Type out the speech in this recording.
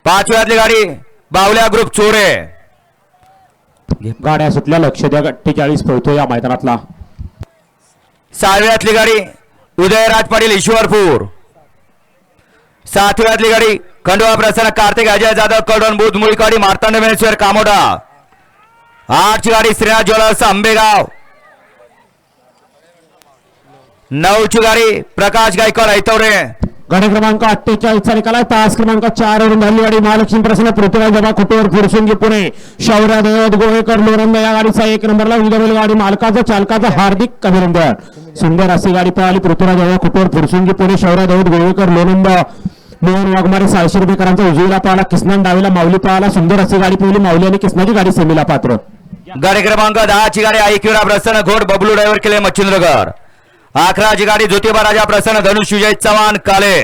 5व्यातली गाडी बावल्या ग्रुप चोरे. गाड्या सुटल्या. लक्ष द्या. 48 पळतो या मैदानातला. 6व्यातली गाडी उदयराज पाटील ईश्वरपूर. 7व्यातली गाडी खंडोबा प्रसन्न कार्तिक अजय जाधव कडोन बुध मुळीकाडी मार्तंड मेश्वर कामोडा. 8ची गाडी श्रीनाथ ज्वेलर्स आंबेगाव. 9ची गाडी प्रकाश गायकवाड ऐतवरे. गाडी क्रमांक 48 चा निकाल आहे. तास क्रमांक 4 वरून झाली गाडी महालक्ष्मी प्रसन्न पृथ्वीराज जबा खुटेवर फुरसुंगी पुणे. शौर्य दैवत गोवेकर लोरंद या गाडीचा 1 नंबरला विजय गाडी मालकाचं चालकाचं हार्दिक अभिनंदन. सुंदर अशी गाडी पळाली. पृथ्वीराज जबा खुटेवर फुरसुंगी पुणे. शौर्य दैवत गोवेकर लोरंद. मोहन वाघमारे 600 रुपयेकरांचा उजवीला पाहिला. किसना डावीला माऊली पाहिला. सुंदर अशी गाडी पळली. माऊली आणि किसनाची गाडी सेमीला पात्र. गाडी क्रमांक 10ची गाडी ऐकिरा प्रसन्न घोड बबलू ड्रायव्हर केले मच्छिंद्रगड. 11ची गाडी ज्योतिबा राजा प्रसन्न धनुष विजय चव्हाण काले.